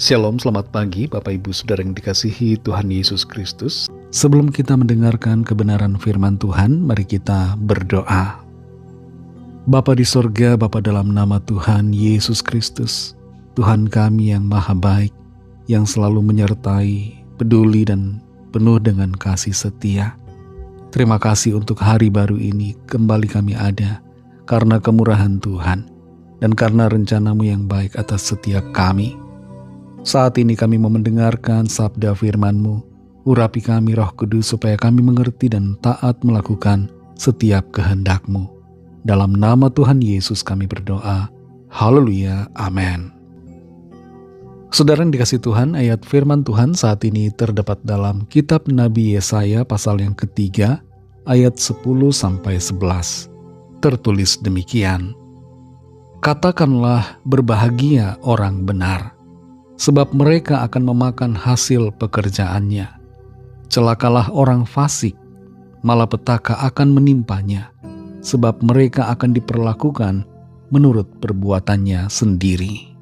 Shalom, selamat pagi Bapak Ibu Saudara yang dikasihi Tuhan Yesus Kristus. Sebelum kita mendengarkan kebenaran firman Tuhan, mari kita berdoa. Bapa di sorga, Bapa dalam nama Tuhan Yesus Kristus, Tuhan kami yang maha baik, yang selalu menyertai, peduli dan penuh dengan kasih setia. Terima kasih untuk hari baru ini, kembali kami ada, karena kemurahan Tuhan, dan karena rencana-Mu yang baik atas setiap kami. Saat ini kami mau mendengarkan sabda firman-Mu. Urapi kami Roh Kudus supaya kami mengerti dan taat melakukan setiap kehendak-Mu. Dalam nama Tuhan Yesus kami berdoa. Haleluya, amin. Saudara yang dikasihi Tuhan, ayat firman Tuhan saat ini terdapat dalam kitab Nabi Yesaya pasal yang ketiga, ayat 10-11. Tertulis demikian. Katakanlah berbahagia orang benar, sebab mereka akan memakan hasil pekerjaannya. Celakalah orang fasik, malapetaka akan menimpanya, sebab mereka akan diperlakukan menurut perbuatannya sendiri.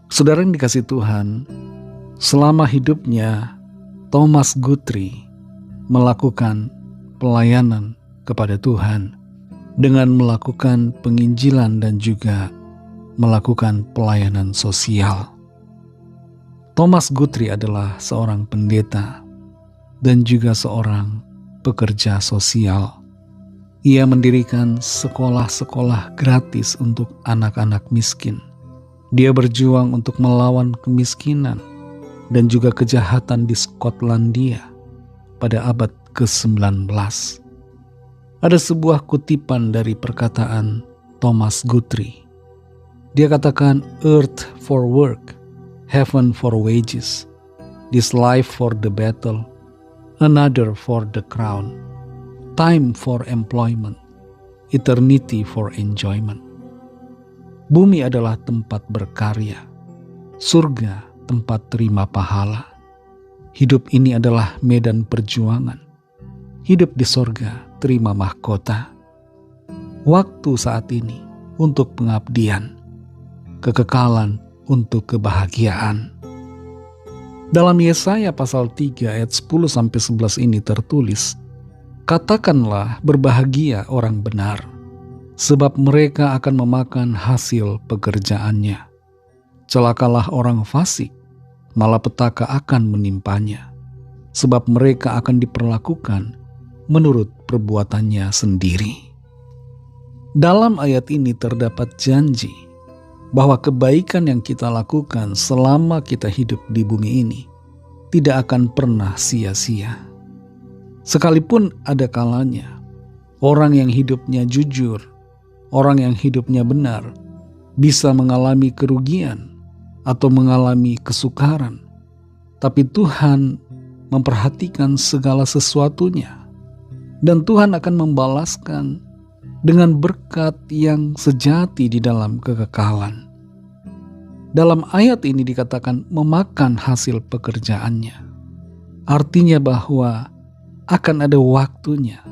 Saudara yang dikasihi Tuhan, selama hidupnya Thomas Guthrie melakukan pelayanan kepada Tuhan dengan melakukan penginjilan dan juga melakukan pelayanan sosial. Thomas Guthrie adalah seorang pendeta dan juga seorang pekerja sosial. Ia mendirikan sekolah-sekolah gratis untuk anak-anak miskin. Dia berjuang untuk melawan kemiskinan dan juga kejahatan di Skotlandia pada abad ke-19. Ada sebuah kutipan dari perkataan Thomas Guthrie. Dia katakan, "Earth for work, heaven for wages, this life for the battle, another for the crown, time for employment, eternity for enjoyment." Bumi adalah tempat berkarya, surga tempat terima pahala. Hidup ini adalah medan perjuangan. Hidup di surga terima mahkota. Waktu saat ini untuk pengabdian, kekekalan untuk kebahagiaan. Dalam Yesaya pasal 3 ayat 10-11 ini tertulis, "Katakanlah berbahagia orang benar, sebab mereka akan memakan hasil pekerjaannya. Celakalah orang fasik, malapetaka akan menimpanya, sebab mereka akan diperlakukan menurut perbuatannya sendiri." Dalam ayat ini terdapat janji bahwa kebaikan yang kita lakukan selama kita hidup di bumi ini tidak akan pernah sia-sia. Sekalipun ada kalanya orang yang hidupnya jujur, orang yang hidupnya benar, bisa mengalami kerugian atau mengalami kesukaran, tapi Tuhan memperhatikan segala sesuatunya, dan Tuhan akan membalaskan dengan berkat yang sejati di dalam kekekalan. Dalam ayat ini dikatakan memakan hasil pekerjaannya. Artinya bahwa akan ada waktunya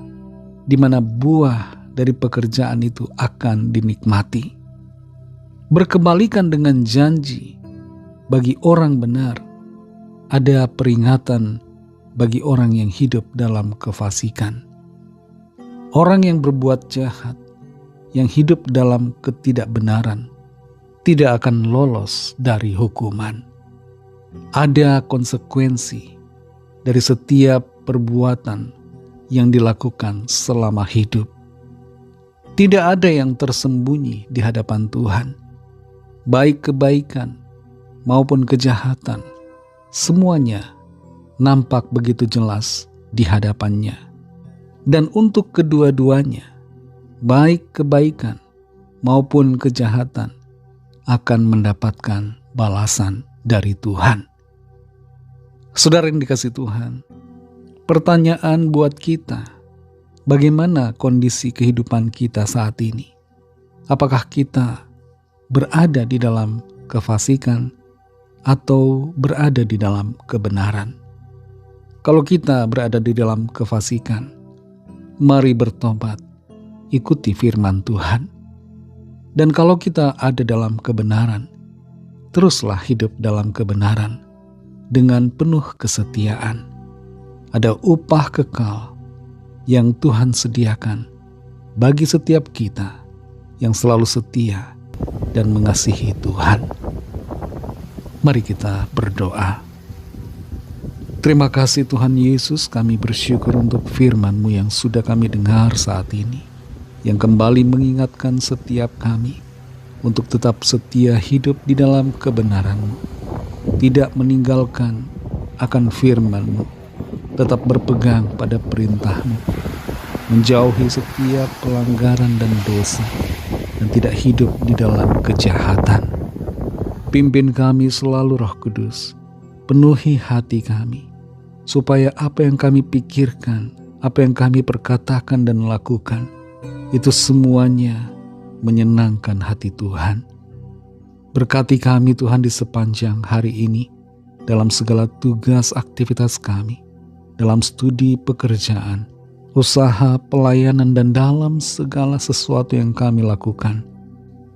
di mana buah dari pekerjaan itu akan dinikmati. Berkebalikan dengan janji bagi orang benar, ada peringatan bagi orang yang hidup dalam kefasikan. Orang yang berbuat jahat, yang hidup dalam ketidakbenaran, tidak akan lolos dari hukuman. Ada konsekuensi dari setiap perbuatan yang dilakukan selama hidup. Tidak ada yang tersembunyi di hadapan Tuhan. Baik kebaikan maupun kejahatan, semuanya nampak begitu jelas di hadapannya. Dan untuk kedua-duanya, baik kebaikan maupun kejahatan, akan mendapatkan balasan dari Tuhan. Saudara yang dikasihi Tuhan, pertanyaan buat kita, bagaimana kondisi kehidupan kita saat ini? Apakah kita berada di dalam kefasikan atau berada di dalam kebenaran? Kalau kita berada di dalam kefasikan, mari bertobat, ikuti firman Tuhan. Dan kalau kita ada dalam kebenaran, teruslah hidup dalam kebenaran dengan penuh kesetiaan. Ada upah kekal yang Tuhan sediakan bagi setiap kita yang selalu setia dan mengasihi Tuhan. Mari kita berdoa. Terima kasih Tuhan Yesus, kami bersyukur untuk firman-Mu yang sudah kami dengar saat ini, yang kembali mengingatkan setiap kami untuk tetap setia hidup di dalam kebenaran-Mu, tidak meninggalkan akan firman-Mu, tetap berpegang pada perintah-Mu, menjauhi setiap pelanggaran dan dosa, dan tidak hidup di dalam kejahatan. Pimpin kami selalu Roh Kudus, penuhi hati kami, supaya apa yang kami pikirkan, apa yang kami perkatakan dan lakukan, itu semuanya menyenangkan hati Tuhan. Berkati kami Tuhan di sepanjang hari ini, dalam segala tugas aktivitas kami, dalam studi pekerjaan, usaha, pelayanan, dan dalam segala sesuatu yang kami lakukan.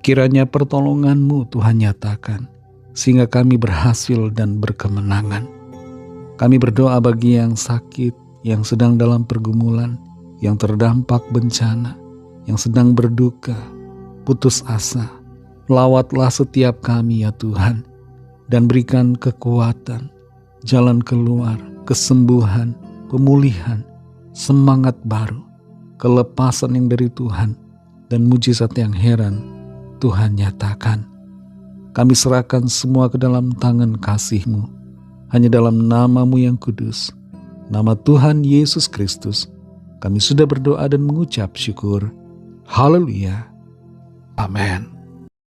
Kiranya pertolongan-Mu Tuhan nyatakan, sehingga kami berhasil dan berkemenangan. Kami berdoa bagi yang sakit, yang sedang dalam pergumulan, yang terdampak bencana, yang sedang berduka, putus asa. Lawatlah setiap kami ya Tuhan, dan berikan kekuatan, jalan keluar, kesembuhan, pemulihan, semangat baru, kelepasan yang dari Tuhan, dan mujizat yang heran Tuhan nyatakan. Kami serahkan semua ke dalam tangan kasih-Mu. Hanya dalam nama-Mu yang kudus, nama Tuhan Yesus Kristus, kami sudah berdoa dan mengucap syukur. Haleluya. Amin.